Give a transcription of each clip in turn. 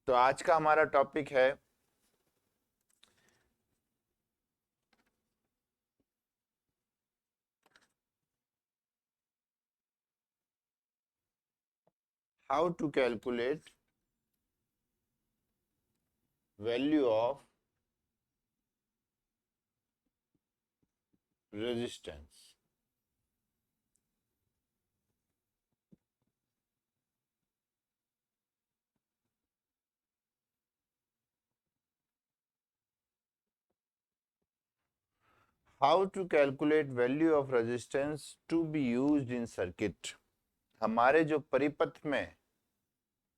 तो आज का हमारा टॉपिक है how to calculate value of resistance. How to calculate value of resistance to be used in circuit. हमारे जो परिपथ में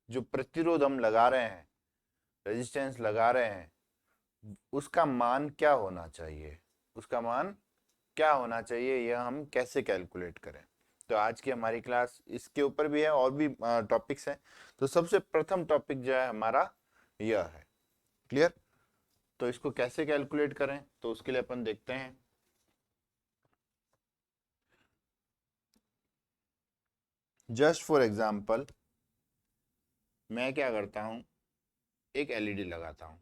जो प्रतिरोध हम लगा रहे हैं, रेजिस्टेंस लगा रहे हैं, उसका मान क्या होना चाहिए, उसका मान क्या होना चाहिए, यह हम कैसे कैलकुलेट करें। तो आज की हमारी क्लास इसके ऊपर भी है और भी टॉपिक्स हैं। तो सबसे प्रथम टॉपिक जो है हमारा यह है। क्लियर? तो इसको कैसे कैलकुलेट करें, तो उसके लिए अपन देखते हैं। जस्ट फॉर एग्जांपल मैं क्या करता हूं, एक एलईडी लगाता हूं।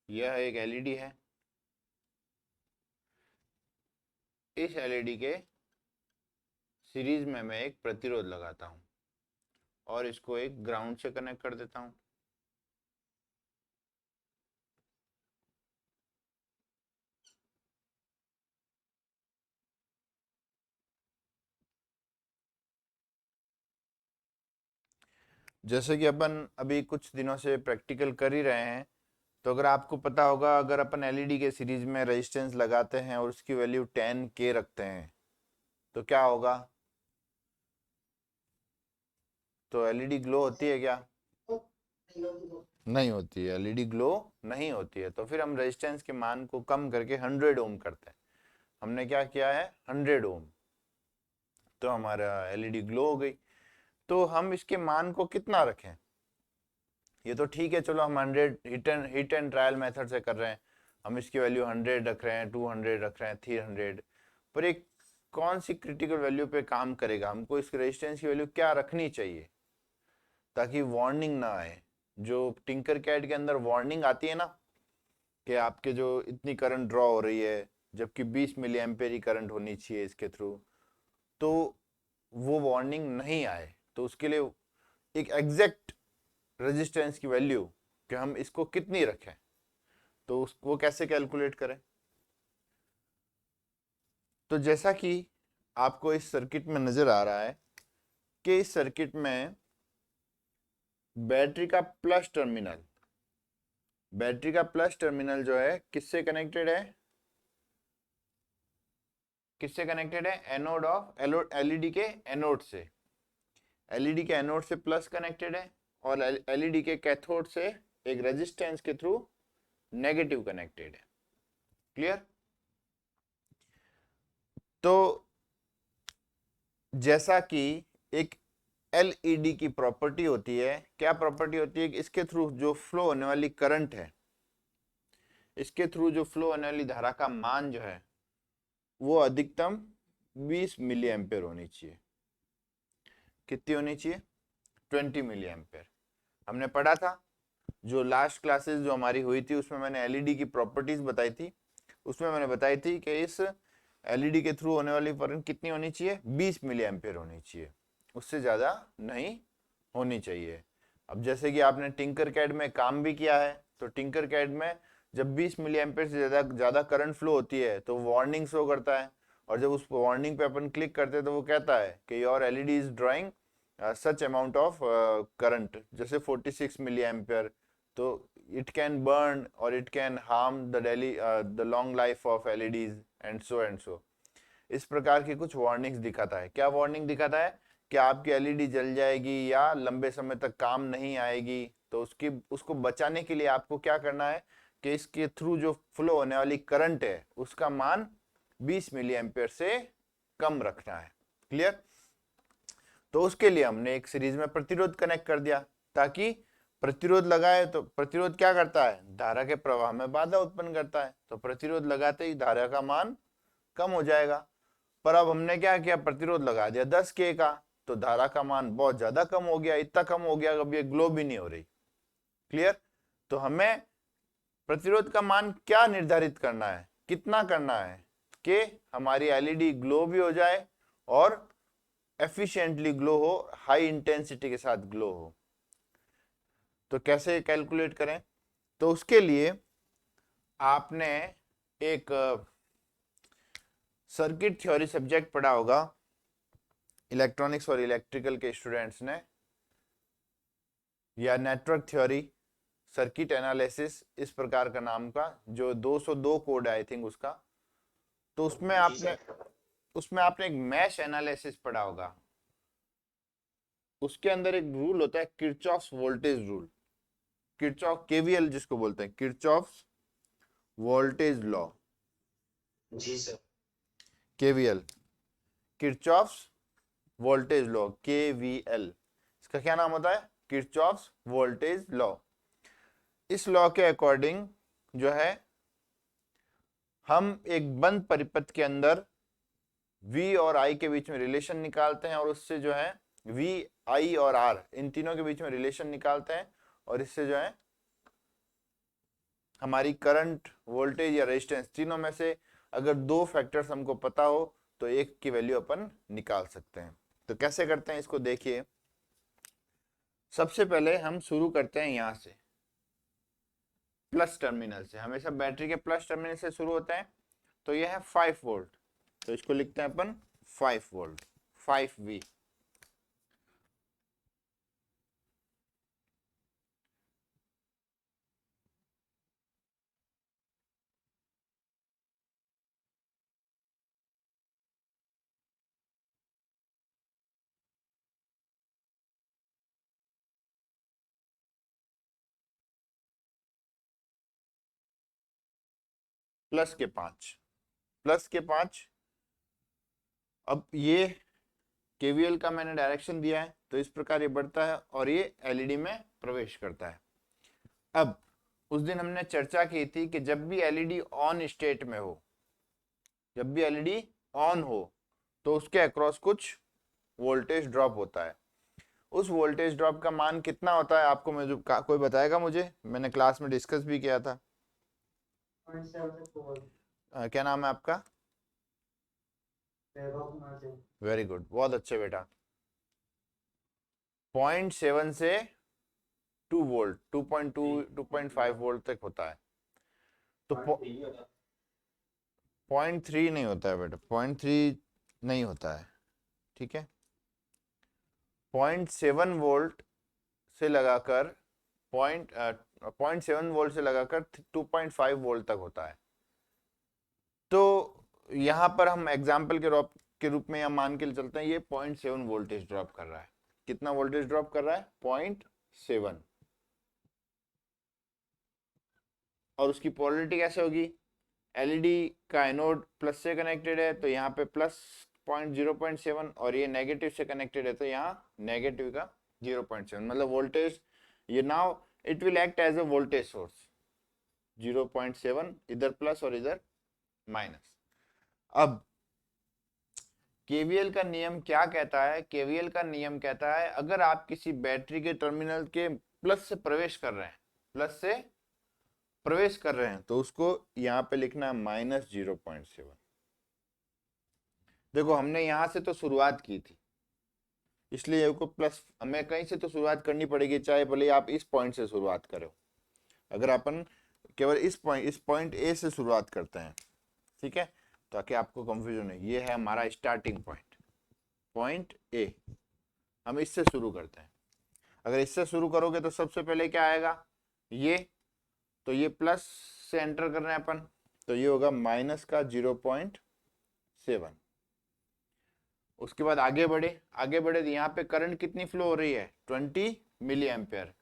यह एक एलईडी है। इस एलईडी के सीरीज में मैं एक प्रतिरोध लगाता हूं और इसको एक ग्राउंड से कनेक्ट कर देता हूं। जैसे कि अपन अभी कुछ दिनों से प्रैक्टिकल कर ही रहे हैं, तो अगर आपको पता होगा, अगर अपन एलईडी के सीरीज में रेजिस्टेंस लगाते हैं और उसकी वैल्यू 10K रखते हैं तो क्या होगा। तो एलईडी ग्लो होती है क्या? नहीं होती है, एलईडी ग्लो नहीं होती है। तो फिर हम रेजिस्टेंस के मान को कम करके 100 ओम करते हैं। हमने क्या किया है, 100 ओम। तो हमारा एलईडी ग्लो हो गई। तो हम इसके मान को कितना रखें, ये तो ठीक है, चलो हम 100 हिट एंड ट्रायल मेथड से कर रहे हैं। हम इसकी वैल्यू 100 रख रहे हैं, 200 रख रहे हैं, 300। पर एक कौन सी क्रिटिकल वैल्यू पे काम करेगा, हमको इस रेजिस्टेंस की वैल्यू क्या रखनी चाहिए ताकि वार्निंग ना आए। जो टिंकर कैड के अंदर वार्निंग आती है ना, कि आपके जो इतनी करंट ड्रॉ हो रही है, जबकि 20 मिली एम्पेयर ही करंट होनी चाहिए इसके थ्रू, तो वो वार्निंग नहीं आए, तो उसके लिए एक एग्जैक्ट रेजिस्टेंस की वैल्यू कि हम इसको कितनी रखें, तो वो कैसे कैलकुलेट करें। तो जैसा कि आपको इस सर्किट में नजर आ रहा है कि इस सर्किट में बैटरी का प्लस टर्मिनल, बैटरी का प्लस टर्मिनल जो है किससे कनेक्टेड है, किससे कनेक्टेड है, एनोड ऑफ एलईडी के एनोड से। एलईडी के एनोड से प्लस कनेक्टेड है और एलईडी के कैथोड से एक रेजिस्टेंस के थ्रू नेगेटिव कनेक्टेड है। क्लियर? तो जैसा कि एक एलईडी की प्रॉपर्टी होती है, क्या प्रॉपर्टी होती है कि इसके थ्रू जो फ्लो होने वाली करंट है, इसके थ्रू जो फ्लो होने वाली धारा का मान जो है वो अधिकतम 20 मिली एम्पेयर होनी चाहिए। कितनी होनी चाहिए? 20 मिली एम्पेयर। हमने पढ़ा था, जो लास्ट क्लासेस जो हमारी हुई थी उसमें मैंने एलईडी की प्रॉपर्टीज बताई थी। उसमें मैंने बताई थी कि इस एलईडी के थ्रू होने वाली करंट कितनी होनी चाहिए, 20 मिली एम्पेयर होनी चाहिए, उससे ज्यादा नहीं होनी चाहिए। अब जैसे कि आपने टिंकर कैड में काम भी किया है, तो टिंकर कैड में जब 20 मिली एम्पेयर से ज्यादा ज्यादा करंट फ्लो होती है तो वार्निंग शो करता है, और जब उस वार्निंग पे अपन क्लिक करते हैं तो वो कहता है कि your LED is drawing such amount of current, जैसे 46 मिली एम्पेयर। तो इट कैन बर्न और it can harm the long life of LEDs and so. इस प्रकार की कुछ वार्निंग्स दिखाता है। क्या वार्निंग दिखाता है कि आपकी एलईडी जल जाएगी या लंबे समय तक काम नहीं आएगी। तो उसको बचाने के लिए आपको क्या करना है कि इसके थ्रू जो फ्लो होने वाली करंट है उसका मान 20 मिली एम्पेयर से कम रखना है। क्लियर? तो उसके लिए हमने एक सीरीज में प्रतिरोध कनेक्ट कर दिया, ताकि प्रतिरोध लगाए तो प्रतिरोध क्या करता है, धारा के प्रवाह में बाधा उत्पन्न करता है। तो प्रतिरोध लगाते ही धारा का मान कम हो जाएगा। पर अब हमने क्या किया, प्रतिरोध लगा दिया 10K का, तो धारा का मान बहुत ज्यादा कम हो गया, इतना कम हो गया अब ये ग्लो भी नहीं हो रही। क्लियर? तो हमें प्रतिरोध का मान क्या निर्धारित करना है, कितना करना है कि हमारी एलईडी ग्लो भी हो जाए और एफिशिएंटली ग्लो हो, हाई इंटेंसिटी के साथ ग्लो हो। तो कैसे कैलकुलेट करें? तो उसके लिए आपने एक सर्किट थ्योरी सब्जेक्ट पढ़ा होगा, इलेक्ट्रॉनिक्स और इलेक्ट्रिकल के स्टूडेंट्स ने, या नेटवर्क थ्योरी, सर्किट एनालिसिस, इस प्रकार का नाम का, जो 202 कोड है आई थिंक उसका। तो उसमें आपने एक मैश एनालिसिस पढ़ा होगा। उसके अंदर एक रूल होता है Kirchhoff's voltage rule, Kirchhoff KVL जिसको बोलते हैं, किरचॉफ्स वोल्टेज लॉ। जी sir. KVL, Kirchhoff's voltage law, KVL, इसका क्या नाम होता है? Kirchhoff's voltage law. इस लॉ के अकॉर्डिंग जो है हम एक बंद परिपथ के अंदर V और I के बीच में रिलेशन निकालते हैं और उससे जो है V, I और R इन तीनों के बीच में रिलेशन निकालते हैं और इससे जो है हमारी करंट, वोल्टेज या रेजिस्टेंस, तीनों में से अगर दो फैक्टर्स हमको पता हो तो एक की वैल्यू अपन निकाल सकते हैं। तो कैसे करते हैं इसको देखिए। सबसे पहले हम शुरू करते हैं यहां से, प्लस टर्मिनल से, हमेशा बैटरी के प्लस टर्मिनल से शुरू होते हैं। तो यह है 5 वोल्ट, तो इसको लिखते हैं अपन 5 वोल्ट, 5V। प्लस के 5, प्लस के 5। अब ये केवीएल का मैंने डायरेक्शन दिया है, तो इस प्रकार ये बढ़ता है और ये एलईडी में प्रवेश करता है। अब उस दिन हमने चर्चा की थी कि जब भी एलईडी ऑन स्टेट में हो, जब भी एलईडी ऑन हो तो उसके अक्रॉस कुछ वोल्टेज ड्रॉप होता है। उस वोल्टेज ड्रॉप का मान कितना होता है आपको मुझे कोई बताएगा? मुझे, मैंने क्लास में डिस्कस भी किया था। क्या नाम है आपका? वेरी गुड, बहुत अच्छे बेटा। 0.7 से 2 वोल्ट, 2.2, 2.5 वोल्ट तक होता है। तो 0.3 नहीं होता है बेटा, 0.3 नहीं होता है, ठीक है। 0.7 वोल्ट से लगाकर 0.7 वोल्ट से लगाकर 2.5 वोल्ट तक होता है। तो यहां पर हम एग्जाम्पल के रूप में यहां मान के चलते हैं ये 0.7 वोल्टेज ड्रॉप कर रहा है। कितना वोल्टेज ड्रॉप कर रहा है? 0.7। और उसकी पोलरिटी कैसे होगी? एलईडी का एनोड प्लस से कनेक्टेड है तो यहाँ पे प्लस 0.7 और ये नेगेटिव से कनेक्टेड है तो यहाँ नेगेटिव का 0.7, मतलब वोल्टेज, ये now it will act as a voltage source. 0.7 इधर प्लस और इधर माइनस। अब केवीएल का नियम क्या कहता है? केवीएल का नियम कहता है अगर आप किसी बैटरी के टर्मिनल के प्लस से प्रवेश कर रहे हैं, प्लस से प्रवेश कर रहे हैं, तो उसको यहां पे लिखना है -0.7। देखो हमने यहां से तो शुरुआत की थी, इसलिए को प्लस, हमें कहीं से तो शुरुआत करनी पड़ेगी, चाहे भले आप इस पॉइंट से शुरुआत करो। अगर अपन केवल इस पॉइंट ए से शुरुआत करते हैं, ठीक है, ताकि आपको कंफ्यूजन है, ये है हमारा स्टार्टिंग पॉइंट, पॉइंट ए, हम इससे शुरू करते हैं। अगर इससे शुरू करोगे तो सबसे पहले क्या आएगा? ये, तो ये प्लस से एंटर कर रहे हैं अपन, तो ये होगा माइनस का 0.7। उसके बाद आगे बढ़े, आगे बढ़े तो यहाँ पे करंट कितनी फ्लो हो रही है? 20 मिली एम्पियर।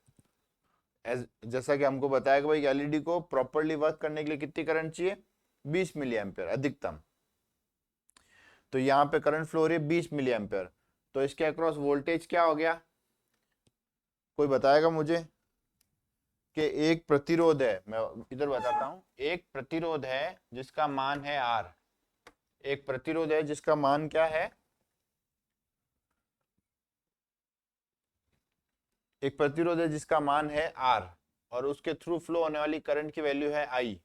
जैसा कि हमको बताया कि भाई एलईडी को प्रॉपरली वर्क करने के लिए कितनी करंट चाहिए? 20 मिली एम्पियर अधिकतम। तो यहाँ पे करंट फ्लो हो रही है 20 मिली एम्पियर, तो इसके अक्रॉस वोल्टेज क्या हो गया? कोई बताएगा मुझे? कि एक प्रतिरोध है, मैं इधर बताता हूं, एक प्रतिरोध है जिसका मान है R, एक प्रतिरोध है जिसका मान क्या है? एक प्रतिरोध है जिसका मान है R और उसके थ्रू फ्लो होने वाली करंट की वैल्यू है I।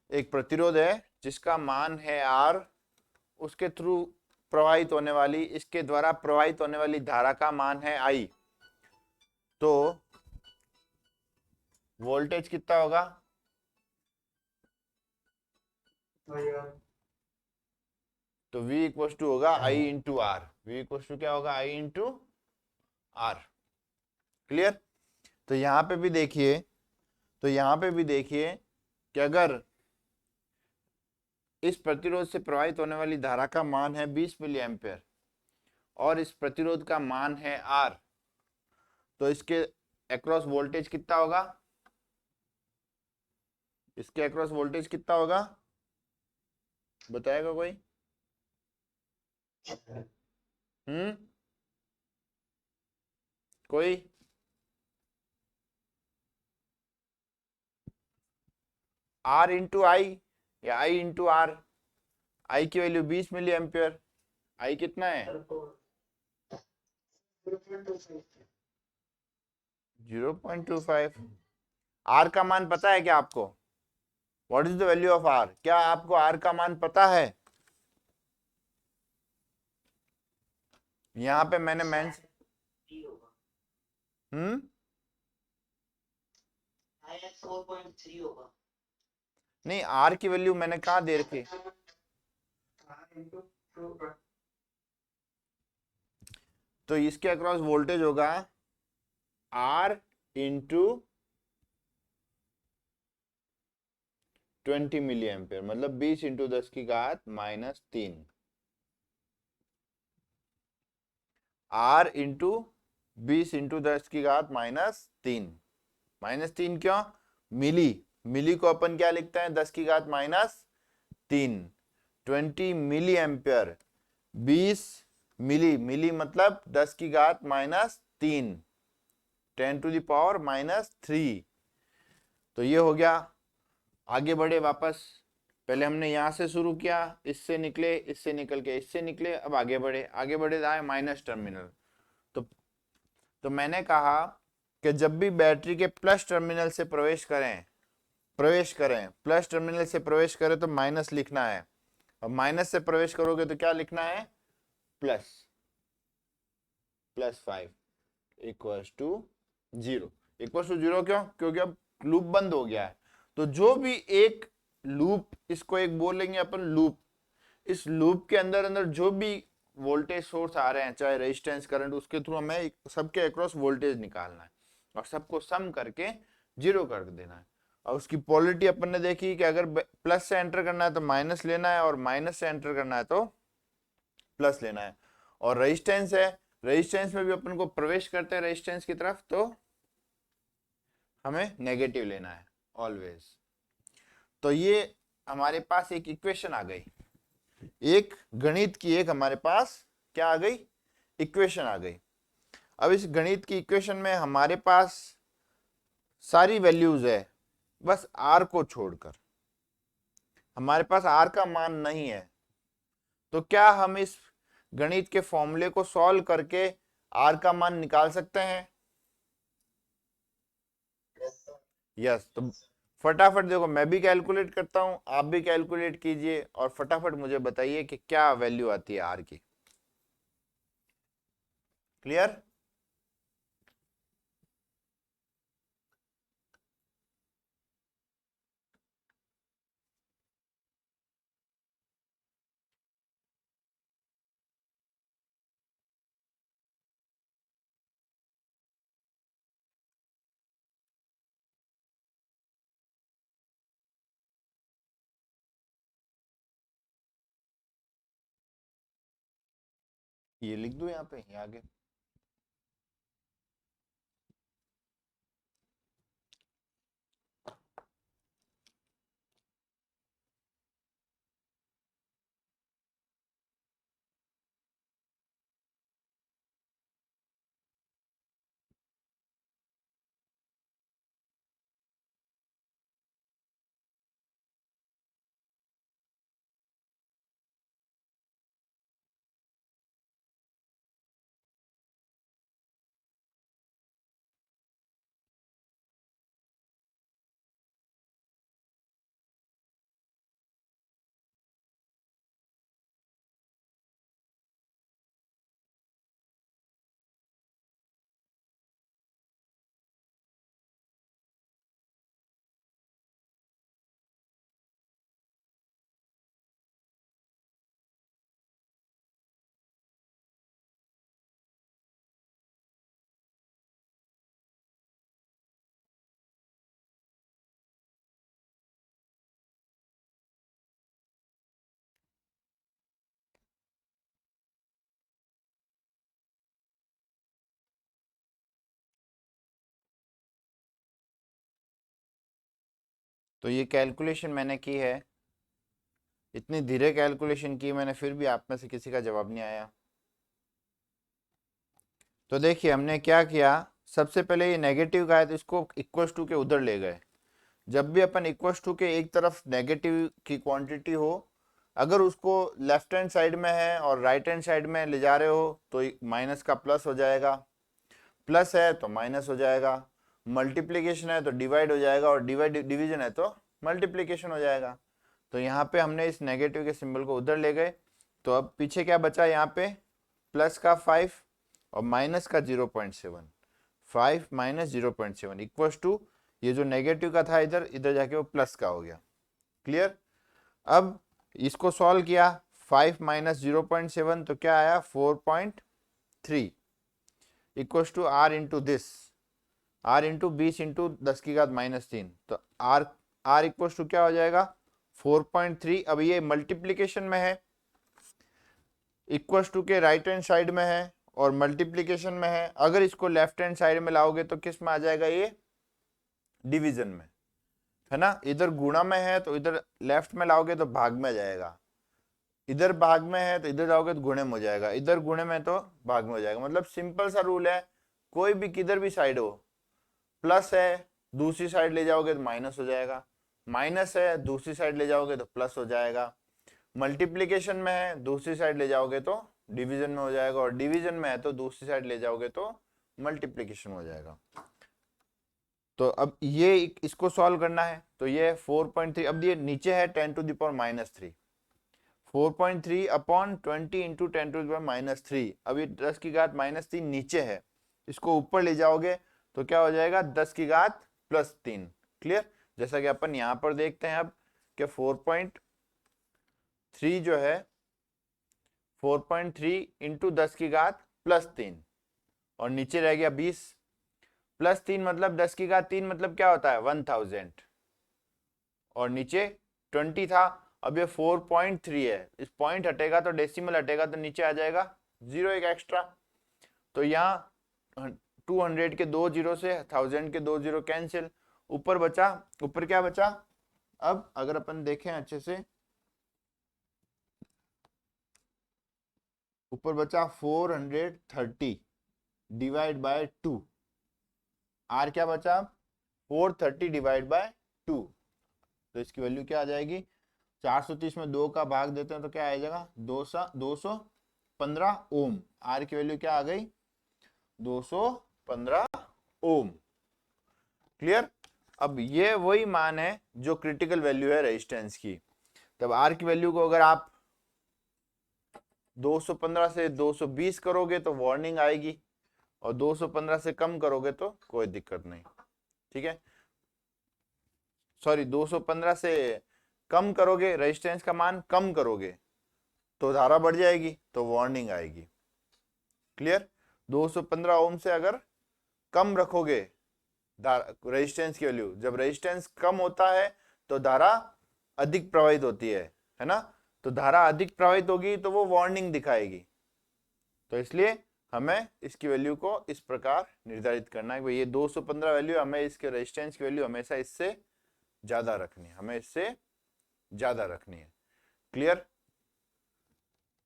एक प्रतिरोध है जिसका मान है R, उसके थ्रू प्रवाहित होने वाली, इसके द्वारा प्रवाहित होने वाली धारा का मान है I। तो वोल्टेज कितना होगा? तो V इक्वल टू होगा I into R. V equal to क्या होगा? I into R. क्लियर? तो यहां पे भी देखिए, कि अगर इस प्रतिरोध से प्रवाहित होने वाली धारा का मान है 20 मिली एम्पियर और इस प्रतिरोध का मान है R, तो इसके अक्रॉस वोल्टेज कितना होगा? इसके अक्रॉस वोल्टेज कितना होगा? बताएगा कोई? हम्म, कोई? R इंटू आई या I इंटू आर? आई की वैल्यू 20 मिली एम्पियर, आई कितना है? 0.25। आर का मान पता है क्या आपको? What is the value of R? क्या आपको आर का मान पता है? यहां पे मैंने हम्म, 4.3 होगा। नहीं, आर की वैल्यू मैंने कहा दे रखी? तो इसके अक्रॉस वोल्टेज होगा आर इंटू 20 मिली एम्पियर, मतलब 20 इंटू 10 की घात -3। आर इंटू 20 इंटू 10 की घात -3। -3 क्यों? मिली, मिली को अपन क्या लिखते हैं? 10 की घात -3। 20 मिली एम्पियर, 20 मिली, मिली मतलब 10 की घात -3, 10 टू द पावर -3। तो ये हो गया। आगे बढ़े वापस, पहले हमने यहां से शुरू किया, इससे निकले, इससे निकल के इससे निकले, अब आगे बढ़े, आगे बढ़े आए माइनस टर्मिनल। तो मैंने कहा कि जब भी बैटरी के प्लस टर्मिनल से प्लस टर्मिनल से प्रवेश करें तो माइनस लिखना है, और माइनस से प्रवेश करोगे तो क्या लिखना है? Plus. +5 equals to 0। Equals to 0 क्यों? क्योंकि अब लूप बंद हो गया है। तो जो भी एक लूप, इसको एक बोलेंगे अपन लूप, इस लूप के अंदर अंदर जो भी वोल्टेज सोर्स आ रहे हैं, चाहे रेजिस्टेंस, करंट, उसके थ्रू हमें सबके अक्रॉस वोल्टेज निकालना है और सबको सम करके 0 कर देना है। और उसकी पोलरिटी अपन ने देखी कि अगर प्लस से एंटर करना है तो माइनस लेना है, और माइनस से एंटर करना है तो प्लस लेना है। और रेजिस्टेंस है, रेजिस्टेंस में भी अपन को प्रवेश करते हैं रेजिस्टेंस की तरफ, तो हमें नेगेटिव लेना है ऑलवेज। तो ये हमारे पास एक इक्वेशन आ गई, एक गणित की एक हमारे पास क्या आ गई? इक्वेशन आ गई। अब इस गणित की इक्वेशन में हमारे पास सारी वैल्यूज है, बस आर को छोड़कर हमारे पास आर का मान नहीं है। तो क्या हम इस गणित के फॉर्मूले को सॉल्व करके आर का मान निकाल सकते हैं? यस। तो फटाफट देखो, मैं भी कैलकुलेट करता हूं, आप भी कैलकुलेट कीजिए और फटाफट मुझे बताइए कि क्या वैल्यू आती है आर की। क्लियर? ये लिख दो यहाँ पे, ये आगे। तो ये कैलकुलेशन मैंने की है, इतनी धीरे कैलकुलेशन की मैंने, फिर भी आप में से किसी का जवाब नहीं आया। तो देखिए हमने क्या किया, सबसे पहले ये नेगेटिव का है तो इसको इक्वल्स टू के उधर ले गए। जब भी अपन इक्वल्स टू के एक तरफ नेगेटिव की क्वांटिटी हो, अगर उसको लेफ्ट हैंड साइड में है और राइट हैंड साइड में ले जा रहे हो तो माइनस का प्लस हो जाएगा, प्लस है तो माइनस हो जाएगा, मल्टीप्लीकेशन है तो डिवाइड हो जाएगा, और डिवीजन है तो मल्टीप्लीकेशन हो जाएगा। तो यहाँ पे हमने इस नेगेटिव के सिंबल को उधर ले गए, तो अब पीछे क्या बचा, यहाँ पे प्लस का 5 और माइनस का 0.7, 5 माइनस 0.7 इक्वल्स टू ये जो नेगेटिव का था इधर, इधर जाके वो प्लस का हो गया। क्लियर। अब इसको सॉल्व किया, 5 माइनस 0.7 तो क्या आया 4.3 equals to R into this, R into 20 into 10 की घात -3, तो आर इक्वल्स टू क्या हो जाएगा 4.3। अब ये मल्टीप्लीकेशन में है, इक्वल्स टू के राइट हैंड साइड में है और मल्टीप्लीकेशन में है। अगर इसको लेफ्ट हैंड साइड में लाओगे तो किस में आ जाएगा, ये डिवीजन में, है ना। इधर गुणा में है तो इधर लेफ्ट में लाओगे तो भाग में जाएगा, इधर भाग में है तो इधर जाओगे तो गुणे में हो जाएगा, इधर गुणे में तो भाग में हो जाएगा। मतलब सिंपल सा रूल है, कोई भी किधर भी साइड हो, प्लस है दूसरी साइड ले जाओगे तो माइनस हो जाएगा, माइनस है दूसरी साइड ले जाओगे तो प्लस हो जाएगा, मल्टीप्लीकेशन में है दूसरी साइड ले जाओगे तो डिवीजन में हो जाएगा, और डिवीजन में है तो दूसरी साइड ले जाओगे तो मल्टीप्लीकेशन हो जाएगा। तो अब ये इसको सॉल्व करना है, तो ये 4.3, अब ये नीचे है 10 to the power -3, 4.3 upon 20 into 10 to the power -3। अब ये 10 की घात -3 नीचे है, इसको ऊपर ले जाओगे तो क्या हो जाएगा 10 की घात +3। क्लियर। जैसा कि अपन यहां पर देखते हैं अब कि 4.3 जो है 4.3 इंटू 10 की घात +3, और नीचे रह गया 20, +3 मतलब 10 की घात 3 मतलब क्या होता है 1000, और नीचे 20 था। अब ये 4.3 है, इस पॉइंट हटेगा तो डेसिमल हटेगा तो नीचे आ जाएगा 0 एक एक्स्ट्रा। तो यहाँ 200 के 2 जीरो से 1000 के 2 जीरो कैंसिल, ऊपर बचा, ऊपर क्या बचा, अब अगर अपन देखें अच्छे से, ऊपर बचा 430 डिवाइड बाय 2, आर क्या बचा 430 डिवाइड बाय 2, तो इसकी वैल्यू क्या आ जाएगी 430 में 2 का भाग देते हैं तो क्या आ जाएगा 215 ओम। आर की वैल्यू क्या आ गई 215 ओम। क्लियर। अब ये वही मान है जो क्रिटिकल वैल्यू है रेजिस्टेंस की। तब आर की वैल्यू को अगर आप 215 से 220 करोगे तो वार्निंग आएगी, और 215 से कम करोगे तो कोई दिक्कत नहीं। ठीक है, सॉरी 215 से कम करोगे, रेजिस्टेंस का मान कम करोगे तो धारा बढ़ जाएगी तो वार्निंग आएगी। क्लियर। 215 ओम से अगर कम रखोगे रेजिस्टेंस की वैल्यू, जब रेजिस्टेंस कम होता है तो धारा अधिक प्रवाहित होती है ना। तो धारा अधिक प्रवाहित होगी तो वो वार्निंग दिखाएगी। तो इसलिए हमें इसकी वैल्यू को इस प्रकार निर्धारित करना है कि ये 215 वैल्यू, हमें इसके रेजिस्टेंस की वैल्यू हमेशा इससे ज्यादा रखनी है, हमें इससे ज्यादा रखनी है। क्लियर।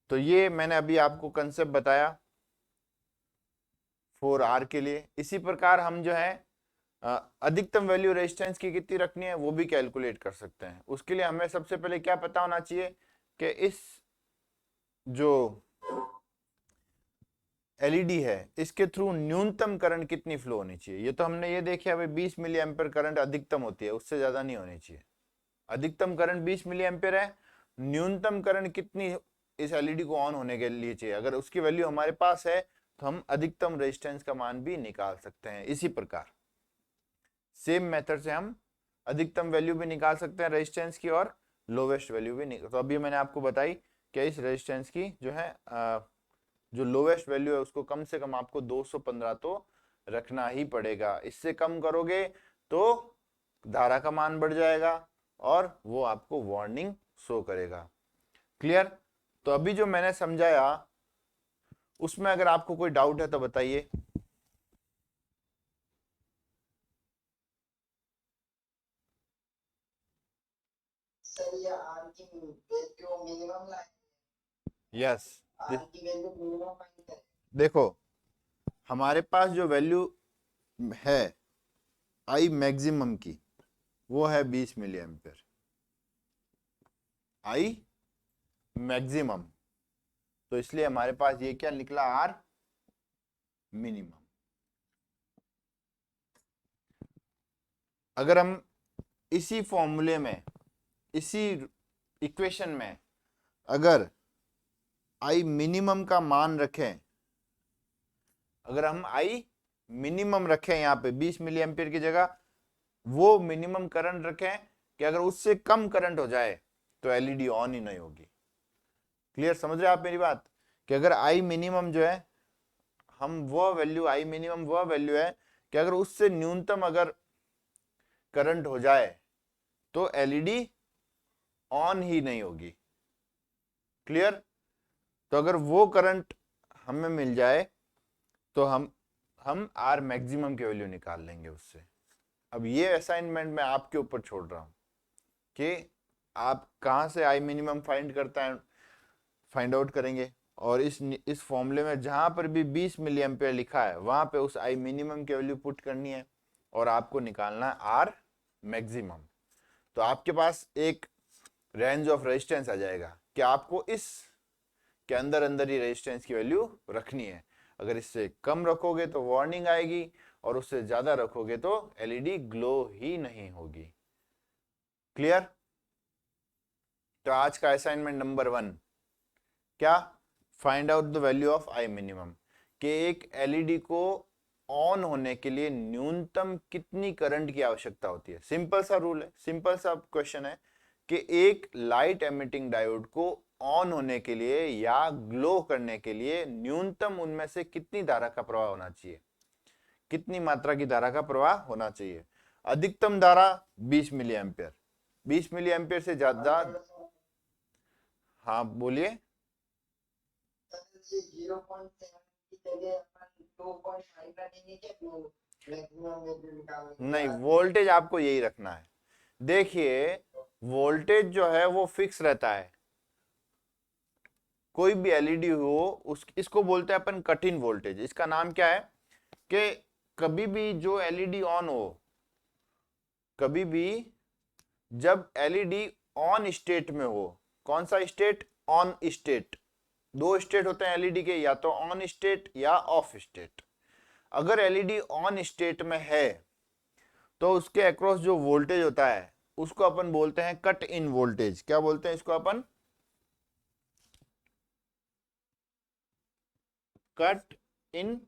तो ये मैंने अभी आपको कंसेप्ट बताया 4R के लिए। इसी प्रकार हम जो है अधिकतम वैल्यू रेजिस्टेंस की कितनी रखनी है वो भी कैलकुलेट कर सकते हैं। उसके लिए हमें सबसे पहले क्या पता होना चाहिए कि इस जो एलईडी है इसके थ्रू न्यूनतम करंट कितनी फ्लो होनी चाहिए। ये तो हमने ये देखा भाई 20 मिली एम्पियर करंट अधिकतम होती है, उससे ज्यादा नहीं होनी चाहिए। अधिकतम करंट 20 मिली एम्पियर है, न्यूनतम करंट कितनी इस एलईडी को ऑन होने के लिए चाहिए, अगर उसकी वैल्यू हमारे पास है तो हम अधिकतम रेजिस्टेंस का मान भी निकाल सकते हैं। इसी प्रकार सेम मेथड से हम अधिकतम वैल्यू भी निकाल सकते हैं रेजिस्टेंस की, और लोवेस्ट वैल्यू भी निकाल। तो अभी मैंने आपको बताई कि इस रेजिस्टेंस की जो है जो लोवेस्ट वैल्यू है उसको कम से कम आपको 215 तो रखना ही पड़ेगा। इससे कम करोगे तो धारा का मान बढ़ जाएगा और वो आपको वार्निंग शो करेगा। क्लियर। तो अभी जो मैंने समझाया उसमें अगर आपको कोई डाउट है तो बताइए। सर ये आर की वैल्यू मिनिमम लाए, यस, आर की वैल्यू मिनिमम फाइंड करें। देखो हमारे पास जो वैल्यू है आई मैक्सिमम की वो है 20 मिली एम्पियर, आई मैक्सिमम। तो इसलिए हमारे पास ये क्या निकला, आर मिनिमम। अगर हम इसी फॉर्मूले में, इसी इक्वेशन में अगर आई मिनिमम का मान रखें, अगर हम आई मिनिमम रखें यहाँ पे 20 मिली एम्पियर की जगह वो मिनिमम करंट रखें कि अगर उससे कम करंट हो जाए तो एलईडी ऑन ही नहीं होगी। क्लियर, समझ रहे आप मेरी बात? कि अगर आई मिनिमम जो है, हम वो वैल्यू, आई मिनिमम वो वैल्यू है कि अगर उससे न्यूनतम अगर करंट हो जाए तो एलईडी ऑन ही नहीं होगी। क्लियर? तो अगर वो करंट हमें मिल जाए तो हम आर मैक्सिमम की वैल्यू निकाल लेंगे उससे। अब ये असाइनमेंट मैं आपके ऊपर छोड़ रहा हूं कि आप कहां से आई मिनिमम फाइंड आउट करेंगे, और इस फॉर्मूले में जहां पर भी 20 मिली एम्पियर लिखा है वहां पे उस आई मिनिमम की वैल्यू पुट करनी है और आपको निकालना है आर मैक्सिमम। तो आपके पास एक रेंज ऑफ रेजिस्टेंस आ जाएगा कि आपको इस के अंदर अंदर ही रेजिस्टेंस की वैल्यू रखनी है। अगर इससे कम रखोगे तो वार्निंग आएगी और उससे ज्यादा रखोगे तो एलईडी ग्लो ही नहीं होगी। क्लियर? तो आज का असाइनमेंट नंबर 1 क्या, find out the value of I minimum, कि एक एलईडी को ऑन होने के लिए न्यूनतम कितनी करंट की आवश्यकता होती है। सिंपल सा रूल है, सिंपल सा क्वेश्चन है कि एक लाइट एमिटिंग डायोड को ऑन होने के लिए या ग्लो करने के लिए न्यूनतम उनमें से कितनी धारा का प्रवाह होना चाहिए, कितनी मात्रा की धारा का प्रवाह होना चाहिए। अधिकतम धारा 20 मिली एम्पियर, 20 मिली एम्पियर से ज्यादा। हाँ बोलिए। ये 0.7 की जगह अपन 2.5 रखेंगे क्या मैक्सिमम वैल्यू निकालने नहीं, वोल्टेज आपको यही रखना है। देखिए वोल्टेज जो है वो फिक्स रहता है, कोई भी एलईडी हो इसको बोलते हैं अपन कट इन वोल्टेज। इसका नाम क्या है कि कभी भी जो एलईडी ऑन हो, कभी भी जब एलईडी ऑन स्टेट में हो, कौन सा स्टेट, ऑन स्टेट। दो स्टेट होते हैं एलईडी के, या तो ऑन स्टेट या ऑफ स्टेट। अगर एलईडी ऑन स्टेट में है तो उसके अक्रॉस जो वोल्टेज होता है उसको अपन बोलते हैं कट इन वोल्टेज। क्या बोलते हैं इसको अपन, cut in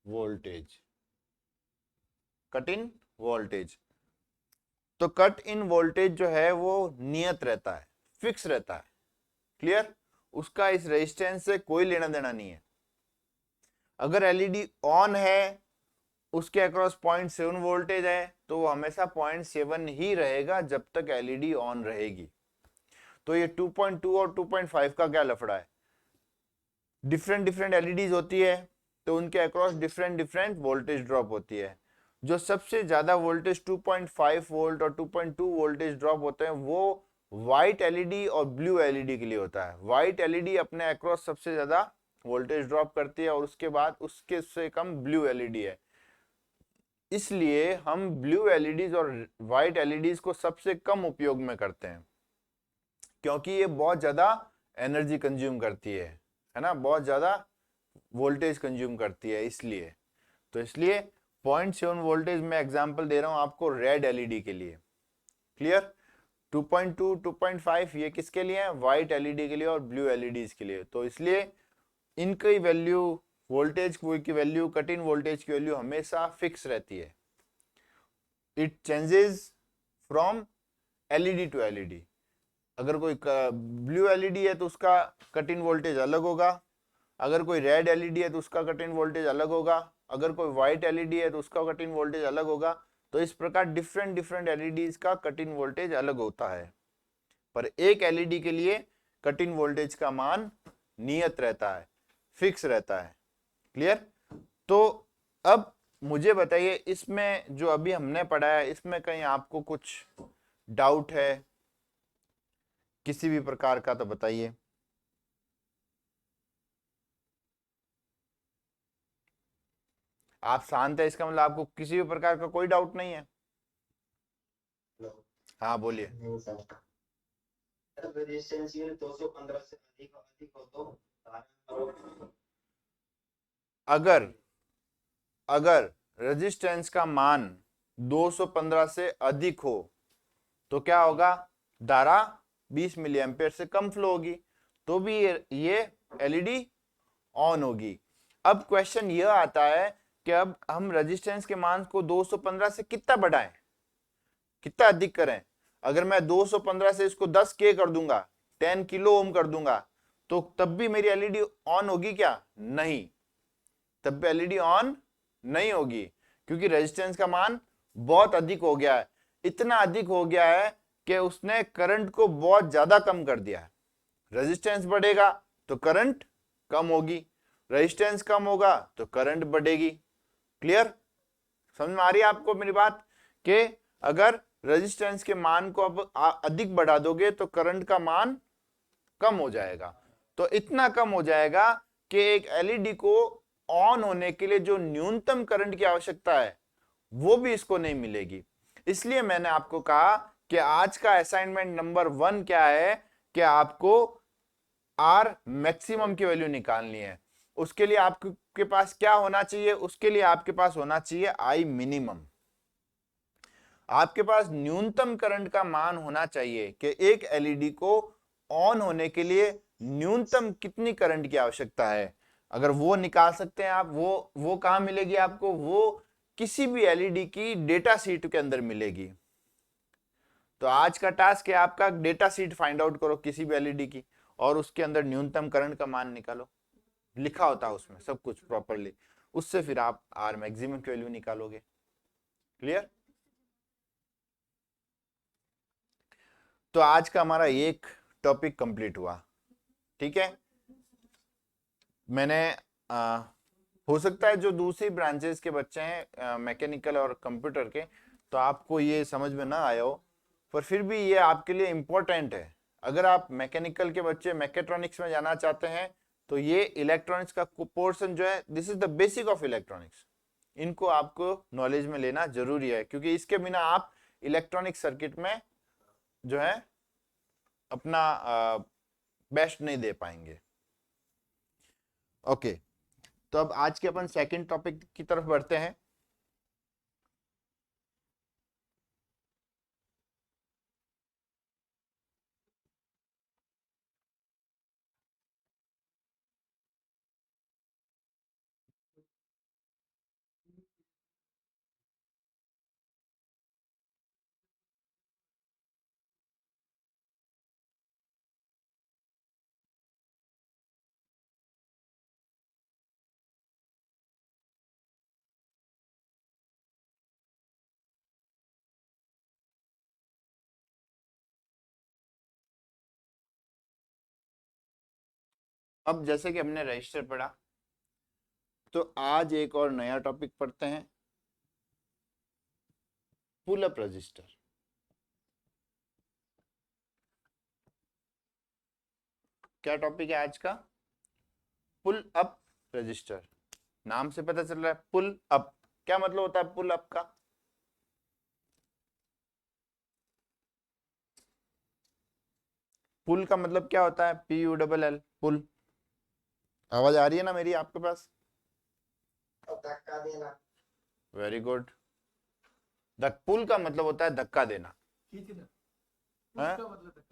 voltage, cut in voltage. तो कट इन वोल्टेज जो है वो नियत रहता है, फिक्स रहता है। क्लियर? उसका इस रेजिस्टेंस से कोई लेना देना नहीं है। अगर एलईडी ऑन है, उसके अक्रॉस 0.7 वोल्टेज है, तो वो हमेशा 0.7 ही रहेगा जब तक एलईडी ऑन रहेगी। तो ये 2.2 और 2.5 का क्या लफड़ा है, डिफरेंट डिफरेंट एलईडीज होती है तो उनके across different different voltage drop होती है। जो सबसे ज्यादा वोल्टेज 2.5 वोल्ट और 2.2 वोल्टेज ड्रॉप होते हैं वो व्हाइट एलईडी और ब्लू एलईडी के लिए होता है। व्हाइट एलईडी अपने अक्रॉस सबसे ज्यादा वोल्टेज ड्रॉप करती है और उसके बाद उसके से कम ब्लू एलईडी है। इसलिए हम ब्लू एलईडीज और व्हाइट एलईडीज को सबसे कम उपयोग में करते हैं, क्योंकि ये बहुत ज्यादा एनर्जी कंज्यूम करती है ना, बहुत ज्यादा वोल्टेज कंज्यूम करती है। इसलिए तो इसलिए 0.7 वोल्टेज में एग्जांपल दे रहा हूं आपको रेड एलईडी के लिए। क्लियर? 2.2 2.5 ये किसके लिए है, व्हाइट एलईडी के लिए और ब्लू एलईडीज के लिए। तो इसलिए इनकी वैल्यू, वोल्टेज की वैल्यू, कट इन वोल्टेज की वैल्यू हमेशा फिक्स रहती है। It changes from LED to LED. अगर कोई ब्लू एलईडी है तो उसका कट इन वोल्टेज अलग होगा, अगर कोई रेड एलईडी है तो उसका कट इन वोल्टेज अलग होगा, अगर कोई व्हाइट एलईडी है तो उसका कट इन वोल्टेज अलग होगा। तो इस प्रकार डिफरेंट डिफरेंट एलईडीज का कट इन वोल्टेज अलग होता है, पर एक एलईडी के लिए कट इन वोल्टेज का मान नियत रहता है, फिक्स रहता है। क्लियर? तो अब मुझे बताइए इसमें जो अभी हमने पढ़ा है इसमें कहीं आपको कुछ डाउट है किसी भी प्रकार का तो बताइए। आप शांत है इसका मतलब आपको किसी भी प्रकार का कोई डाउट नहीं है? हाँ बोलिए। नहीं सर, जब रेजिस्टेंस यूनिट 215 से अधिक अधिक हो तो धारा अगर अगर रेजिस्टेंस का मान 215 से अधिक हो तो क्या होगा? धारा 20 मिली एम्पेयर से कम फ्लो होगी, तो भी ये एलईडी ऑन होगी। अब क्वेश्चन यह आता है कि अब हम रेजिस्टेंस के मान को 215 से कितना बढ़ाएं, कितना अधिक करें? अगर मैं 215 से इसको 10 के कर दूंगा, 10 किलो ओम कर दूंगा, तो तब भी मेरी एलईडी ऑन होगी क्या? नहीं, तब भी एलईडी ऑन नहीं होगी, क्योंकि रेजिस्टेंस का मान बहुत अधिक हो गया है। इतना अधिक हो गया है कि उसने करंट को बहुत ज्यादा कम कर दिया है। रेजिस्टेंस बढ़ेगा तो करंट कम होगी, रेजिस्टेंस कम होगा तो करंट बढ़ेगी। क्लियर? समझ में आ रही है आपको मेरी बात? कि अगर रेजिस्टेंस के मान को अब अधिक बढ़ा दोगे तो करंट का मान कम हो जाएगा। तो इतना कम हो जाएगा कि एक एलईडी को ऑन होने के लिए जो न्यूनतम करंट की आवश्यकता है वो भी इसको नहीं मिलेगी। इसलिए मैंने आपको कहा कि आज का असाइनमेंट नंबर 1 क्या है कि आपको आर मैक्सिमम की वैल्यू निकालनी है। उसके लिए आपके पास क्या होना चाहिए? उसके लिए आपके पास होना चाहिए आई मिनिमम। आपके पास न्यूनतम करंट का मान होना चाहिए कि एक एलईडी को ऑन होने के लिए न्यूनतम कितनी करंट की आवश्यकता है। अगर वो निकाल सकते हैं आप, वो कहां मिलेगी आपको? वो किसी भी एलईडी की डेटा शीट के अंदर मिलेगी। तो आज का टास्क है आपका, डेटा शीट फाइंड आउट करो किसी भी एलईडी की और उसके अंदर न्यूनतम करंट का मान निकालो। लिखा होता है उसमें सब कुछ प्रॉपरली, उससे फिर आप आर मैक्सिमम की वैल्यू निकालोगे। क्लियर? तो आज का हमारा एक टॉपिक कंप्लीट हुआ। ठीक है, मैंने हो सकता है जो दूसरी ब्रांचेस के बच्चे हैं मैकेनिकल और कंप्यूटर के, तो आपको ये समझ में ना आया हो, पर फिर भी ये आपके लिए इंपॉर्टेंट है। अगर आप मैकेनिकल के बच्चे मैकेट्रॉनिक्स में जाना चाहते हैं तो ये इलेक्ट्रॉनिक्स का पोर्शन जो है, this is the basic of electronics, इनको आपको नॉलेज में लेना जरूरी है, क्योंकि इसके बिना आप इलेक्ट्रॉनिक सर्किट में जो है अपना बेस्ट नहीं दे पाएंगे। ओके, तो अब आज के अपन सेकंड टॉपिक की तरफ बढ़ते हैं। अब जैसे कि हमने रजिस्टर पढ़ा, तो आज एक और नया टॉपिक पढ़ते हैं, पुल अप रजिस्टर। क्या टॉपिक है आज का? Pull up resistor. नाम से पता चल रहा है पुल अप। क्या मतलब होता है पुल अप का? पुल का मतलब क्या होता है? PULL, पुल। आवाज आ रही है ना मेरी आपके पास? धक्का देना। Very good. पुल का मतलब होता है धक्का देना। हाँ?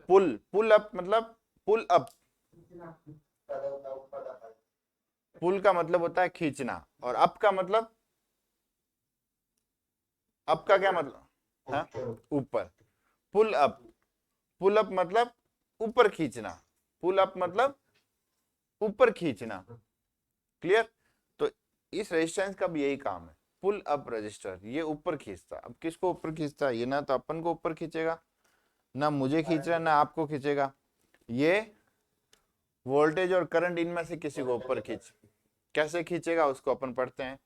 पुल पुल अप मतलब पुल अप। पुल का मतलब होता है खींचना, और अप का मतलब, अप का क्या मतलब? हाँ, ऊपर। पुल अप, पुल अप मतलब ऊपर खींचना, पुल अप मतलब ऊपर खींचना। क्लियर? तो इस रेजिस्टेंस का भी यही काम है, पुल अप रजिस्टर, ये ऊपर खींचता। अब किसको ऊपर खींचता है? ये ना तो अपन को ऊपर खींचेगा, ना मुझे खींच रहा है, ना आपको खींचेगा। ये वोल्टेज और करंट इनमें से किसी को ऊपर खींच, कैसे खींचेगा उसको अपन पढ़ते हैं।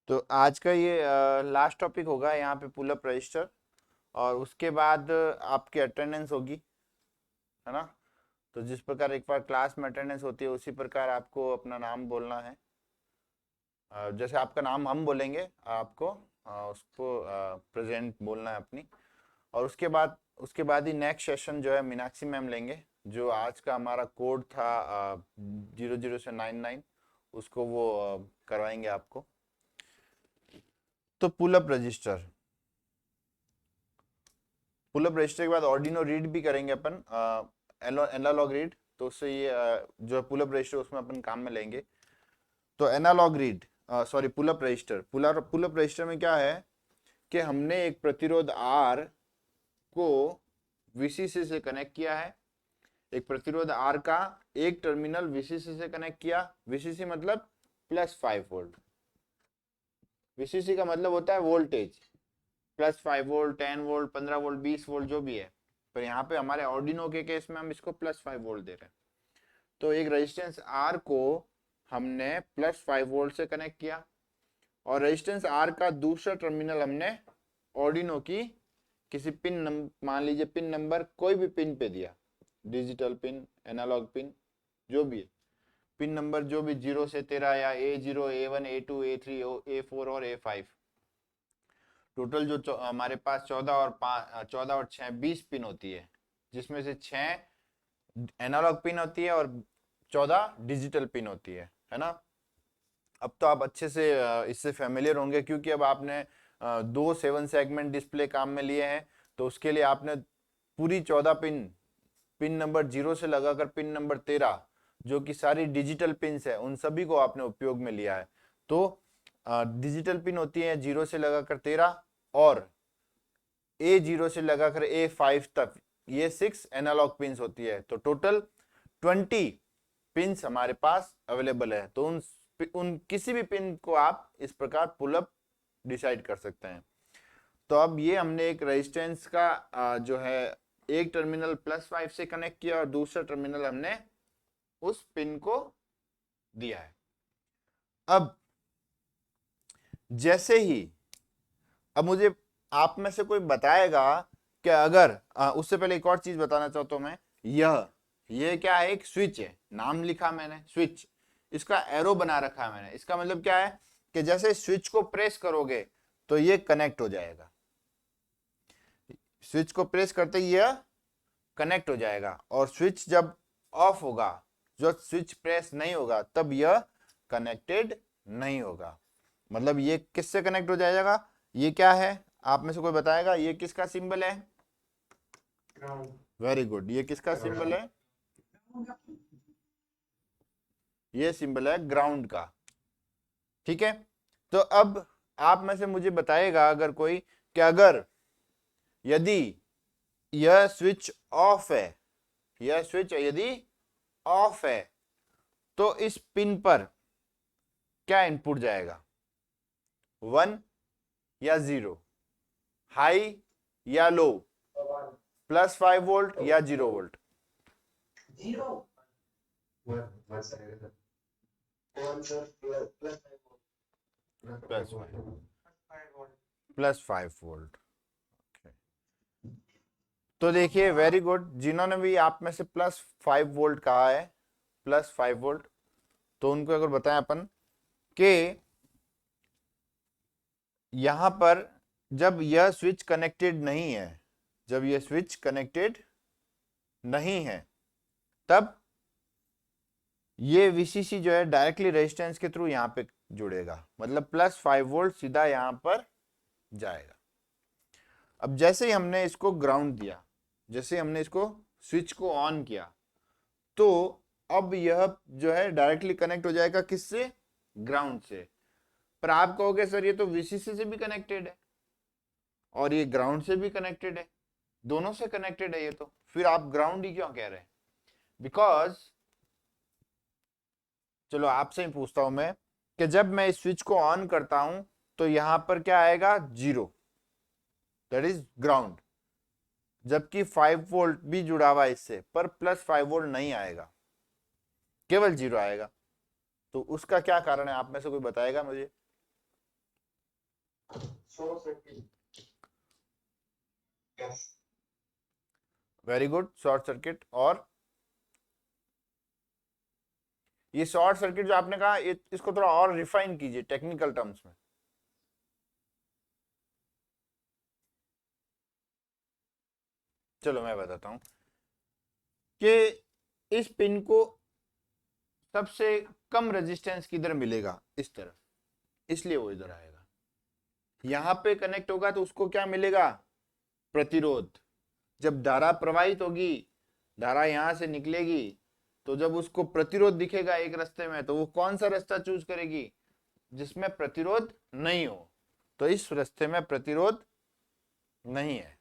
तो आज का ये लास्ट टॉपिक होगा यहाँ पे पुल अप रजिस्टर, और उसके बाद आपकी अटेंडेंस होगी, है ना। तो जिस प्रकार एक बार क्लास में अटेंडेंस होती है उसी प्रकार आपको अपना नाम बोलना है। जैसे आपका नाम हम बोलेंगे, आपको उसको प्रेजेंट बोलना है अपनी। और उसके बाद ही नेक्स्ट सेशन जो है मीनाक्षी मैम लेंगे, जो आज का हमारा कोड था 00 से 99, उसको वो करवाएंगे आपको। तो पुल अप रजिस्टर के बाद ऑर्डिनो रीड भी करेंगे अपन, एनालॉग रीड। तो उससे ये जो पुल अप रजिस्टर उसमें अपन काम में लेंगे। तो analog read, sorry pull up resistor में क्या है कि हमने एक प्रतिरोध R को VCC से कनेक्ट किया है। एक प्रतिरोध R का एक टर्मिनल VCC से कनेक्ट किया। VCC मतलब +5 वोल्ट। VCC का मतलब होता है voltage, +5 volt, 10 volt, 15 volt, 20 volt, जो भी है। पर यहाँ पे हमारे ऑर्डिनो के केस में हम इसको +5 वोल्ट दे रहे हैं। तो एक रेजिस्टेंस R को हमने +5 वोल्ट से कनेक्ट किया, और रेजिस्टेंस R का दूसरा टर्मिनल हमने ऑर्डिनो की किसी पिन, मान लीजिए पिन नंबर कोई भी पिन पे दिया, डिजिटल पिन, एनालॉग पिन, जो भी है पिन नंबर, जो भी 0 से 13 या A0, A1, A2, A3, A4 और A5। टोटल जो हमारे पास 14 और 6 20 पिन होती है, जिसमें से 6 एनालॉग पिन होती है और 14 डिजिटल पिन होती है ना। अब तो आप अच्छे से इससे फेमिलियर होंगे, क्योंकि अब आपने 2 7 सेगमेंट डिस्प्ले काम में लिए हैं। तो उसके लिए आपने पूरी 14 पिन नंबर 0 से लगाकर पिन नंबर 13, जो कि सारी डिजिटल पिन्स है, उन सभी को आपने उपयोग में लिया है। तो डिजिटल पिन होती है 0 से लगाकर 13, और A0 से लगाकर A5 तक ये 6 एनालॉग पिन्स होती है। तो टोटल 20 पिन्स हमारे पास अवेलेबल है। तो उन किसी भी पिन को आप इस प्रकार पुल अप डिसाइड कर सकते हैं। तो अब ये हमने एक रेजिस्टेंस का जो है एक टर्मिनल +5 से कनेक्ट किया, और दूसरा टर्मिनल हमने उस पिन को दिया है। अब जैसे ही, अब मुझे आप में से कोई बताएगा कि अगर उससे पहले एक और चीज बताना चाहता हूं मैं, यह क्या है, एक स्विच है, नाम लिखा मैंने स्विच, इसका एरो बना रखा है मैंने। इसका मतलब क्या है कि जैसे स्विच को प्रेस करोगे तो ये कनेक्ट हो जाएगा, स्विच को प्रेस करते ही यह कनेक्ट हो जाएगा, और स्विच जब ऑफ होगा, जो स्विच प्रेस नहीं होगा, तब यह कनेक्टेड नहीं होगा। मतलब ये किससे कनेक्ट हो जाएगा, ये क्या है, आप में से कोई बताएगा ये किसका सिंबल है? वेरी गुड, ये किसका सिंबल है? ये सिंबल है ग्राउंड का। ठीक है। तो अब आप में से मुझे बताएगा अगर कोई, कि अगर यदि यह स्विच ऑफ है, यह स्विच यदि ऑफ है, तो इस पिन पर क्या इनपुट जाएगा, 1 या 0, हाई या लो, +5 वोल्ट या 0 वोल्ट? +5 वोल्ट। तो देखिए, वेरी गुड, जिन्होंने भी आप में से +5 वोल्ट कहा है, +5 वोल्ट, तो उनको अगर बताएं अपन कि यहां पर जब यह स्विच कनेक्टेड नहीं है, जब यह स्विच कनेक्टेड नहीं है, तब ये VCC जो है डायरेक्टली रेजिस्टेंस के थ्रू यहां पे जुड़ेगा, मतलब +5 वोल्ट सीधा यहां पर जाएगा। अब जैसे ही हमने इसको ग्राउंड दिया, जैसे हमने इसको स्विच को ऑन किया, तो अब यह जो है डायरेक्टली कनेक्ट हो जाएगा किससे, ग्राउंड से। पर आप कहोगे सर ये तो VCC से भी कनेक्टेड है और ये ग्राउंड से भी कनेक्टेड है, दोनों से कनेक्टेड है ये तो, फिर आप ग्राउंड ही क्यों कह रहे हैं? बिकॉज, चलो आपसे ही पूछता हूं मैं, कि जब मैं इस स्विच को ऑन करता हूं तो यहां पर क्या आएगा, 0, दैट इज ग्राउंड, जबकि 5 वोल्ट भी जुड़ा हुआ है इससे, पर +5 वोल्ट नहीं आएगा, केवल 0 आएगा। तो उसका क्या कारण है, आप में से कोई बताएगा मुझे? Short circuit. Yes. Very good, short circuit. और ये शॉर्ट सर्किट जो आपने कहा, इसको थोड़ा और रिफाइन कीजिए टेक्निकल टर्म्स में। चलो मैं बताता हूं कि इस पिन को सबसे कम रेजिस्टेंस किधर मिलेगा, इस तरफ, इसलिए वो इधर आएगा। यहां पे कनेक्ट होगा तो उसको क्या मिलेगा, प्रतिरोध। जब धारा प्रवाहित होगी, धारा यहां से निकलेगी, तो जब उसको प्रतिरोध दिखेगा एक रास्ते में, तो वो कौन सा रास्ता चूज करेगी, जिसमें प्रतिरोध नहीं हो। तो इस रास्ते में प्रतिरोध नहीं है,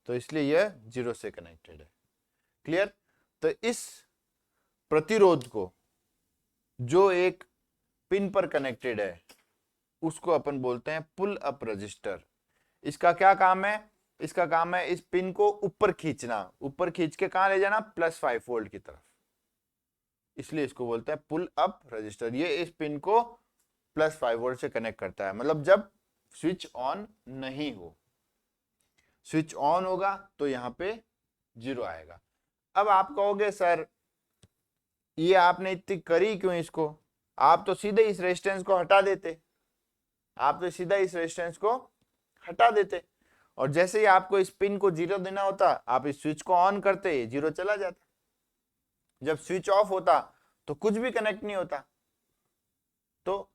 तो इसलिए यह जीरो से कनेक्टेड है। क्लियर। तो इस प्रतिरोध को जो एक पिन पर कनेक्टेड है, उसको अपन बोलते हैं पुल अप रजिस्टर। इसका क्या काम है, इसका काम है इस पिन को ऊपर खींचना, ऊपर खींच के कहां ले जाना, +5 वोल्ट की तरफ। इसलिए इसको बोलते हैं पुल अप रजिस्टर। ये इस पिन को +5 वोल्ट से कनेक्ट करता है, मतलब जब स्विच ऑन नहीं हो। स्विच ऑन होगा तो यहां पे जीरो आएगा। अब आप कहोगे सर ये आपने इतनी करी क्यों इसको, आप तो सीधे इस रेजिस्टेंस को हटा देते, आप तो सीधा इस रेजिस्टेंस को हटा देते, और जैसे ही आपको इस पिन को जीरो देना होता, आप इस स्विच को ऑन करते, जीरो चला जाता। जब स्विच ऑफ होता तो कुछ भी कनेक्ट नहीं होता, तो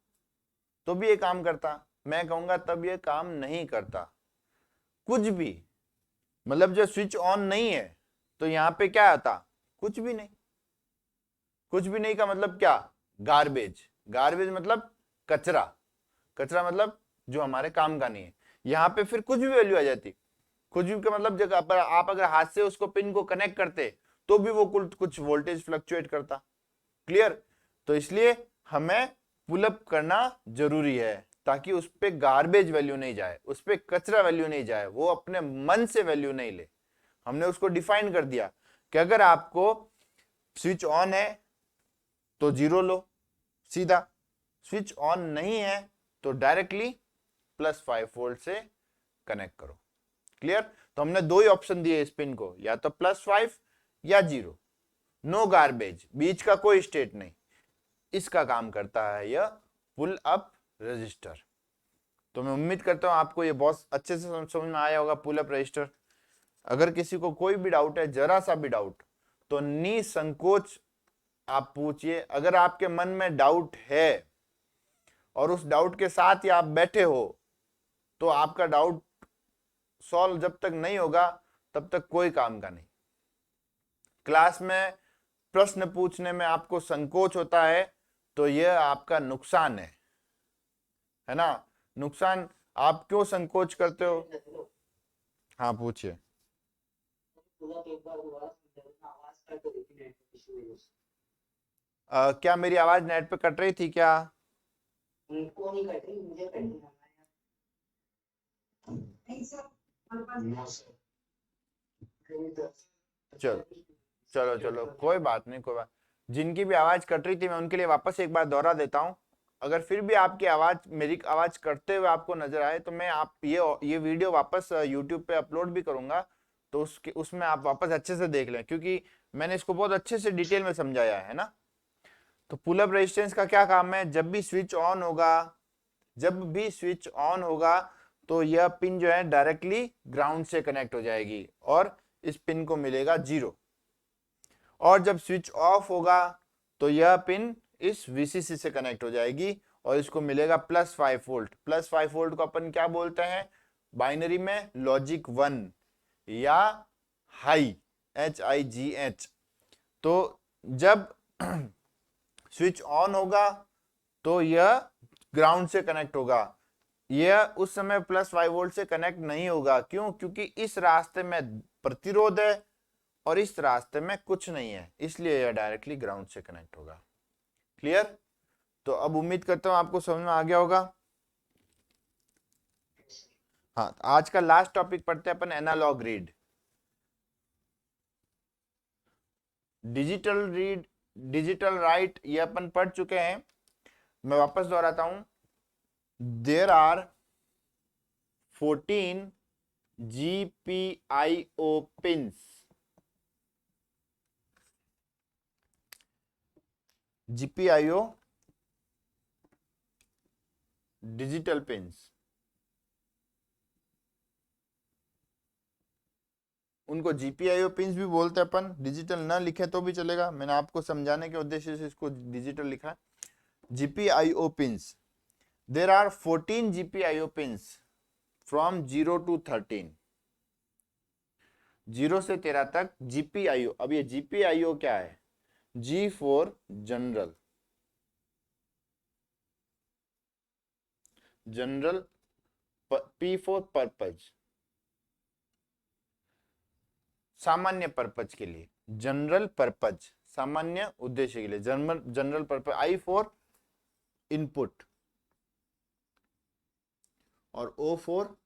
भी ये काम करता। मैं कहूंगा तब ये काम नहीं करता कुछ भी। मतलब जब स्विच ऑन नहीं है तो यहां पे क्या आता, कुछ भी नहीं। कुछ भी नहीं का मतलब क्या, गार्बेज। गार्बेज मतलब कचरा। कचरा मतलब जो हमारे काम का नहीं है। यहां पे फिर कुछ भी वैल्यू आ जाती। कुछ भी का मतलब जगह पर आप अगर हाथ से उसको पिन को कनेक्ट करते तो भी वो कुछ वोल्टेज फ्लक्चुएट करता। क्लियर। तो इसलिए हमें पुल अप करना जरूरी है, ताकि उस पे गार्बेज वैल्यू नहीं जाए, उस पे कचरा वैल्यू नहीं जाए, वो अपने मन से वैल्यू नहीं ले। हमने उसको डिफाइन कर दिया कि अगर आपको स्विच ऑन है तो जीरो लो सीधा, स्विच ऑन नहीं है तो डायरेक्टली +5 वोल्ट से कनेक्ट करो। क्लियर। तो हमने दो ही ऑप्शन दिए इस पिन को, या तो +5 या जीरो, नो गार्बेज, बीच का कोई स्टेट नहीं। इसका काम करता है यह पुल अप रजिस्टर। तो मैं उम्मीद करता हूं आपको ये बहुत अच्छे से समझ में आया होगा पुल अप रजिस्टर। अगर किसी को कोई भी डाउट है, जरा सा भी डाउट, तो निसंकोच आप पूछिए। अगर आपके मन में डाउट है और उस डाउट के साथ ही आप बैठे हो, तो आपका डाउट सॉल्व जब तक नहीं होगा तब तक कोई काम का नहीं। क्लास में प्रश्न पूछने में आपको संकोच होता है तो यह आपका नुकसान है ना। नुकसान। आप क्यों संकोच करते हो। हाँ पूछिए। पूरा एक बार दोबारा समझाना, आवाज कट रही थी नेटवर्क इशू की वजह से। क्या मेरी आवाज नेट पे कट रही थी क्या। उनको नहीं कट रही, मुझे कट रही है। नहीं सर, हमारे पास नो सर। चलो चलो चलो, कोई बात नहीं, कोई बात। जिनकी भी आवाज कट रही थी मैं उनके लिए वापस एक बार दोहरा देता हूं। अगर फिर भी आपकी आवाज, मेरी आवाज कटते हुए आपको नजर आए, तो मैं आप ये वीडियो वापस यूट्यूब पे अपलोड भी करूंगा, तो उसमें आप वापस अच्छे से देख लें, क्योंकि मैंने इसको बहुत अच्छे से डिटेल में समझाया है ना। तो पुल अप रेजिस्टेंस का क्या काम है, जब भी स्विच ऑन होगा, जब भी स्विच ऑन होगा तो यह पिन जो है डायरेक्टली ग्राउंड से कनेक्ट हो जाएगी और इस पिन को मिलेगा जीरो। और जब स्विच ऑफ होगा तो यह पिन इस VCC से कनेक्ट हो जाएगी और इसको मिलेगा +5 वोल्ट। +5 वोल्ट को अपन क्या बोलते हैं, बाइनरी में लॉजिक 1 या हाई, HIGH। तो जब स्विच ऑन होगा तो यह ग्राउंड से कनेक्ट होगा। यह उस समय +5 वोल्ट से कनेक्ट नहीं होगा, क्यों, क्योंकि इस रास्ते में प्रतिरोध है और इस रास्ते में कुछ नहीं है, इसलिए यह डायरेक्टली ग्राउंड से कनेक्ट होगा। क्लियर। तो अब उम्मीद करता हूं आपको समझ में आ गया होगा। हाँ, आज का लास्ट टॉपिक पढ़ते हैं अपन, analog read. Digital read, digital write, ये अपन पढ़ चुके हैं। मैं वापस दोहराता हूं। There are 14 GPIO pins. GPIO digital pins, उनको GPIO पिंस भी बोलते हैं अपन, डिजिटल ना लिखे तो भी चलेगा, मैंने आपको समझाने के उद्देश्य से इसको डिजिटल लिखा है। GPIO pins, there are 14 GPIO pins from 0 to 13, 0 से 13 तक GPIO। अब ये GPIO क्या है? G for general, general, P for purpose, सामान्य पर्पज के लिए, जनरल पर्पज, सामान्य उद्देश्य के लिए, general purpose. I for input और O for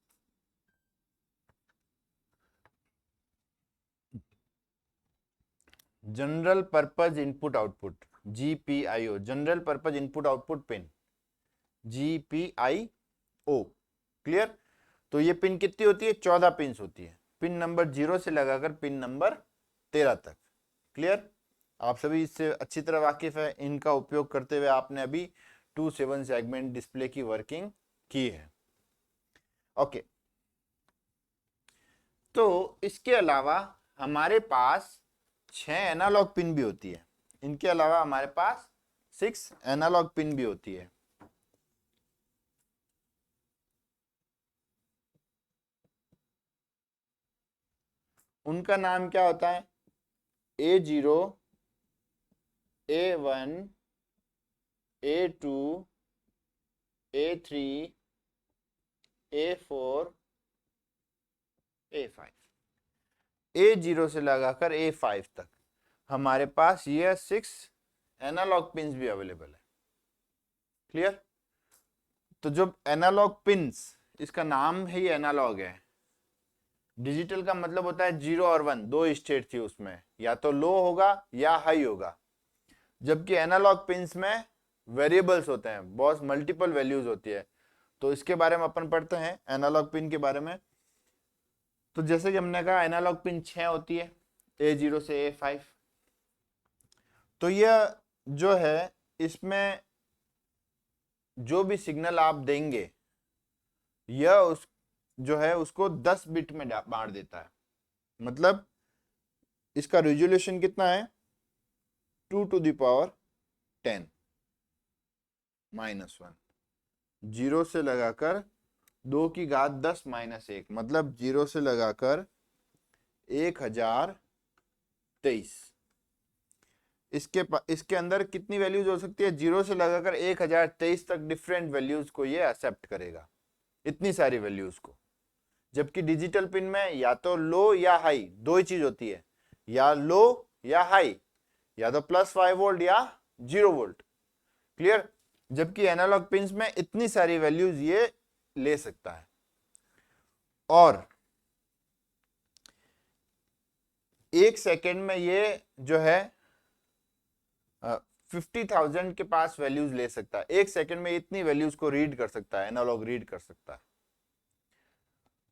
general purpose input output, GPIO, general purpose input output pin, GPIO। Clear? तो ये पिन कितनी होती है? 14 पिन होती है, पिन नंबर 0 से लगाकर पिन नंबर 13 तक। क्लियर? आप सभी इससे अच्छी तरह वाकिफ है, इनका उपयोग करते हुए आपने अभी 2/7 सेगमेंट डिस्प्ले की वर्किंग की है। ओके, तो इसके अलावा हमारे पास 6 एनालॉग पिन भी होती है, इनके अलावा हमारे पास 6 एनालॉग पिन भी होती है। उनका नाम क्या होता है? A0, A1, A2, A3, A4, A5। A0 से लगाकर A5 तक हमारे पास ये 6 एनालॉग पिंस भी अवेलेबल है। क्लियर? तो जो एनालॉग पिंस, इसका नाम ही एनालॉग है। डिजिटल का मतलब होता है 0 और 1, दो स्टेट थी उसमें, या तो लो होगा या हाई होगा, जबकि एनालॉग पिंस में वेरिएबल्स होते हैं, बहुत मल्टीपल वैल्यूज होती है। तो इसके बारे में अपन पढ़ते हैं एनालॉग पिन के बारे में। तो जैसे कि हमने कहा एनालॉग पिन 6 होती है, A0 से A5। तो यह जो है, इसमें जो भी सिग्नल आप देंगे यह उस जो है उसको 10 बिट में बांट देता है। मतलब इसका रेजोल्यूशन कितना है? 2 to the power 10 -1, 0 से लगाकर 2 की घात 10 -1, मतलब 0 से लगाकर 1023। इसके अंदर कितनी वैल्यूज हो सकती है? 0 से लगाकर 1023 तक डिफरेंट वैल्यूज को ये एक्सेप्ट करेगा, इतनी सारी वैल्यूज को। जबकि डिजिटल पिन में या तो लो या हाई, दो ही चीज होती है, या लो या हाई, या तो +5 वोल्ट या 0 वोल्ट। क्लियर? जबकि एनालॉग पिंस में इतनी सारी वैल्यूज ये ले सकता है। और 1 सेकेंड में ये जो है 50,000 के पास वैल्यूज ले सकता है। 1 सेकेंड में इतनी वैल्यूज को रीड कर सकता है, एनालॉग रीड कर सकता है।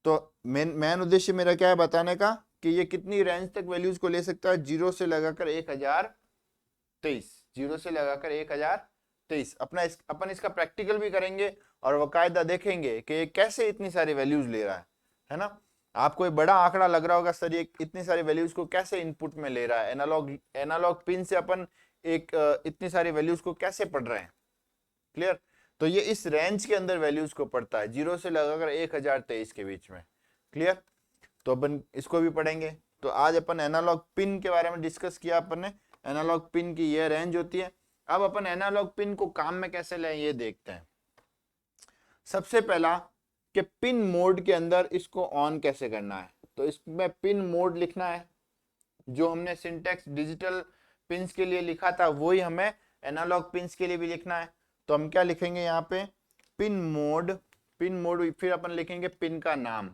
तो मेन उद्देश्य मेरा क्या है बताने का, कि ये कितनी रेंज तक वैल्यूज को ले सकता है? 0 से लगाकर 1023, 0 से लगाकर 1023। अपन इसका प्रैक्टिकल भी करेंगे और बाकायदा देखेंगे कि ये कैसे इतनी सारी वैल्यूज ले रहा है ना। आपको एक बड़ा आंकड़ा लग रहा होगा, सर ये इतनी सारी वैल्यूज को कैसे इनपुट में ले रहा है, एनालॉग पिन से अपन इतनी सारी वैल्यूज को कैसे पढ़ रहे हैं। क्लियर? तो ये इस रेंज के अंदर वैल्यूज को पढ़ता है, 0 से लगाकर 1023 के बीच में। क्लियर? तो अपन इसको भी पढ़ेंगे। तो आज अपन एनालॉग पिन के बारे में डिस्कस किया अपन ने, एनालॉग पिन की ये रेंज होती है। अब अपन एनालॉग पिन को काम में कैसे लें ये देखते हैं। सबसे पहला कि पिन मोड के अंदर इसको ऑन कैसे करना है। तो इसमें पिन मोड लिखना है, जो हमने सिंटेक्स डिजिटल पिंस के लिए लिखा था वही हमें एनालॉग पिंस के लिए भी लिखना है। तो हम क्या लिखेंगे यहाँ पे? पिन मोड, फिर अपन लिखेंगे पिन का नाम।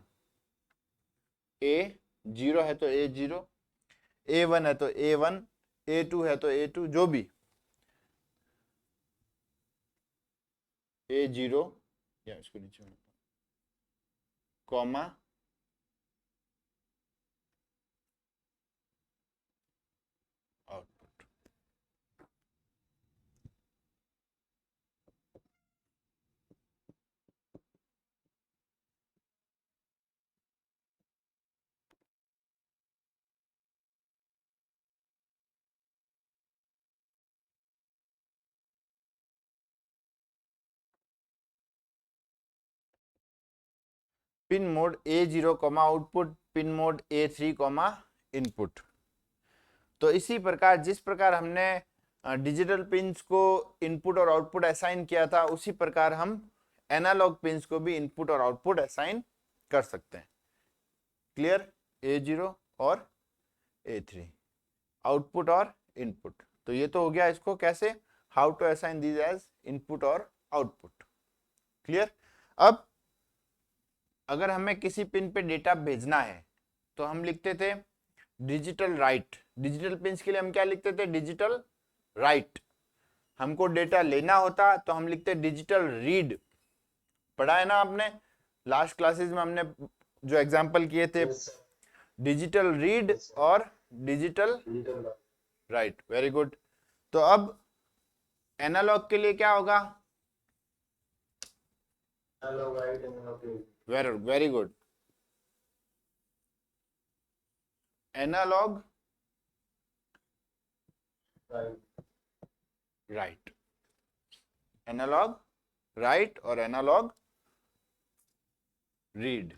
A0 है तो A0, A1 है तो A1, A2 है तो A2, जो भी A0 या इसको नीचे comma output. Pin mode A0 comma output, pin mode A3 comma input. तो इसी प्रकार जिस प्रकार हमने डिजिटल पिंस को इनपुट और आउटपुट असाइन किया था, उसी प्रकार हम एनालॉग पिंस को भी इनपुट और आउटपुट असाइन कर सकते हैं। क्लियर? A0 और A3 आउटपुट और इनपुट। तो ये तो हो गया इसको कैसे, how to assign these as input और आउटपुट। क्लियर? अब अगर हमें किसी पिन पे डेटा भेजना है तो हम लिखते थे डिजिटल राइट। डिजिटल पिंस के लिए हम क्या लिखते थे? Digital right. हमको डेटा लेना होता तो हम लिखते डिजिटल रीड। पढ़ा है ना आपने लास्ट क्लासेस में, हमने जो एग्जांपल किए थे, डिजिटल रीड और डिजिटल राइट। Very good. तो अब एनालॉग के लिए क्या होगा? Very good, analog write. Analog write और एनालॉग रीड।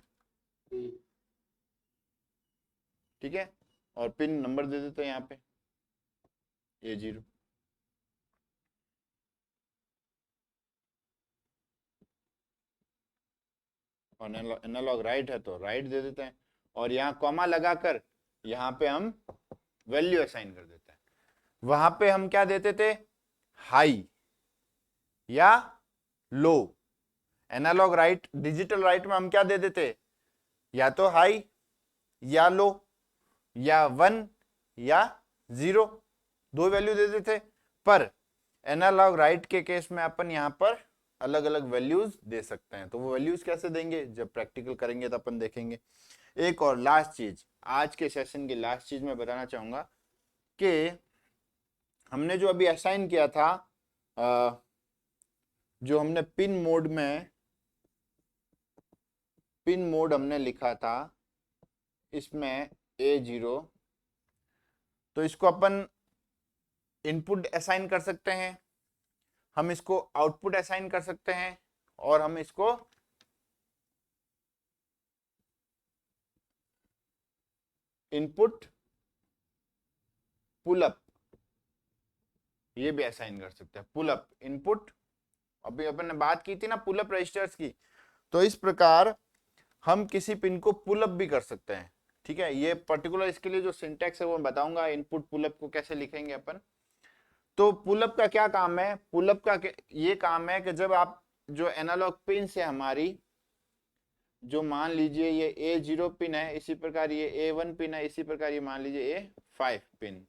ठीक है, और पिन नंबर दे देते हैं यहाँ पे A0। और एनालॉग राइट है तो राइट दे देते हैं, और यहाँ कॉमा लगाकर यहाँ पे हम वैल्यू असाइन कर देते हैं। वहां पे हम क्या देते थे? हाई या लो। एनालॉग राइट, डिजिटल राइट में हम क्या दे देते? या तो हाई या लो, या 1 या 0, दो वैल्यू दे देते। पर एनालॉग राइट के केस में अपन यहाँ पर अलग अलग वैल्यूज दे सकते हैं। तो वो वैल्यूज कैसे देंगे, जब प्रैक्टिकल करेंगे तो अपन देखेंगे। एक और लास्ट चीज, आज के सेशन की लास्ट चीज मैं बताना चाहूंगा कि हमने जो अभी असाइन किया था, जो हमने पिन मोड हमने लिखा था, इसमें A0, तो इसको अपन इनपुट असाइन कर सकते हैं, हम इसको आउटपुट असाइन कर सकते हैं, और हम इसको इनपुट पुलअप ये भी असाइन कर सकते हैं। पुलअप इनपुट, अभी अपन ने बात की थी ना पुलअप रजिस्टर्स की, तो इस प्रकार हम किसी पिन को पुलअप भी कर सकते हैं। ठीक है, ये पर्टिकुलर इसके लिए जो सिंटैक्स है वो मैं बताऊंगा, इनपुट पुलअप को कैसे लिखेंगे अपन। तो पुलअप का क्या काम है? पुलअप का ये काम है कि जब आप जो एनालॉग पिन से हमारी, जो मान लीजिए ये A0 पिन है, इसी प्रकार ये A1 पिन है, इसी प्रकार ये मान लीजिए A5 पिन।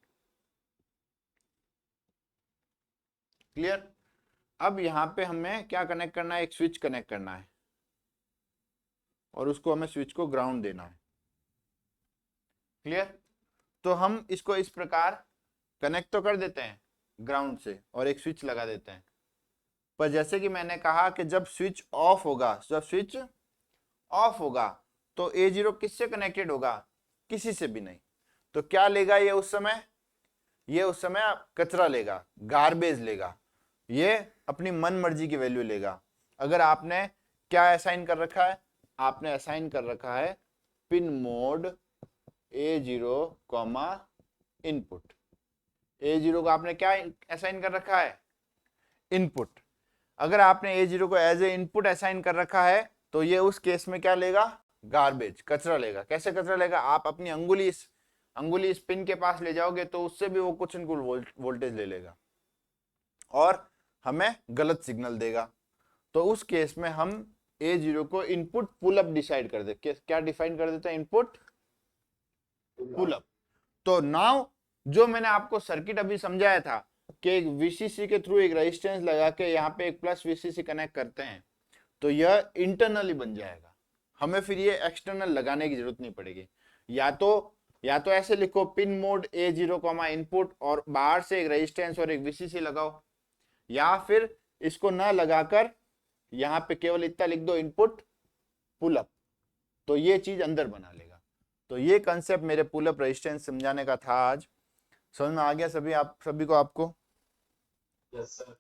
क्लियर? अब यहाँ पे हमें क्या कनेक्ट करना है? एक स्विच कनेक्ट करना है, और उसको हमें स्विच को ग्राउंड देना है। क्लियर? तो हम इसको इस प्रकार कनेक्ट तो कर देते हैं ग्राउंड से, और एक स्विच लगा देते हैं। पर जैसे कि मैंने कहा कि जब स्विच ऑफ होगा तो A0 किससे कनेक्टेड होगा? किसी से भी नहीं। तो क्या लेगा ये उस समय? ये उस समय कचरा लेगा, गार्बेज लेगा, ये अपनी मन मर्जी की वैल्यू लेगा। अगर आपने क्या असाइन कर रखा है? आपने असाइन कर रखा है pin mode A0 comma input. A0 को आपने क्या असाइन कर रखा है? इनपुट। अगर आपने A0 को एज ए इनपुट असाइन कर रखा है तो ये उस केस में क्या लेगा? गार्बेज, कचरा लेगा। कैसे कचरा लेगा? आप अपनी अंगुली इस पिन के पास ले जाओगे तो उससे भी वो कुछ वोल्टेज ले लेगा और हमें गलत सिग्नल देगा। तो उस केस में हम A0 को इनपुट पुलअप डिसाइड कर दे, क्या डिफाइन कर देते हैं? Input pull up. तो नाउ जो मैंने आपको सर्किट अभी समझाया था कि एक VCC के थ्रू एक रेजिस्टेंस लगा के यहाँ पे एक प्लस VCC कनेक्ट करते हैं, तो यह इंटरनली बन जाएगा। हमें फिर ये एक्सटर्नल लगाने की जरूरत नहीं पड़ेगी। या तो ऐसे लिखो पिन मोड A0 इनपुट और बाहर से एक रेजिस्टेंस और एक VCC लगाओ, या फिर इसको ना लगाकर यहाँ पे केवल इतना लिख दो इनपुट पुल अप, तो ये चीज अंदर बना लेगा। तो ये कंसेप्ट मेरे पुल अप रेजिस्टेंस समझाने का था आज। समझ में आ गया सभी को आपको? Yes sir.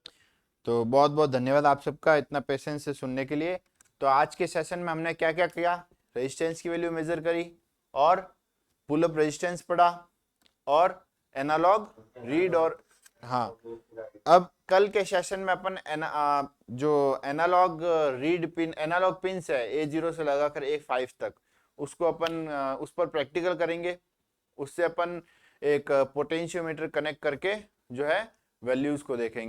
तो बहुत बहुत धन्यवाद आप सबका इतना पेशेंस से सुनने के लिए। तो आज के सेशन में हमने क्या क्या किया, रेजिस्टेंस की वैल्यू मेजर करी और पुल अप रेजिस्टेंस पढ़ा और एनालॉग रीड और हाँ, अब कल के सेशन में अपन जो analog read pin analog pins है A0 से लगाकर A5 तक, उसको अपन उस पर प्रैक्टिकल करेंगे। उससे अपन एक पोटेंशियोमीटर कनेक्ट करके जो है वैल्यूज को देखेंगे।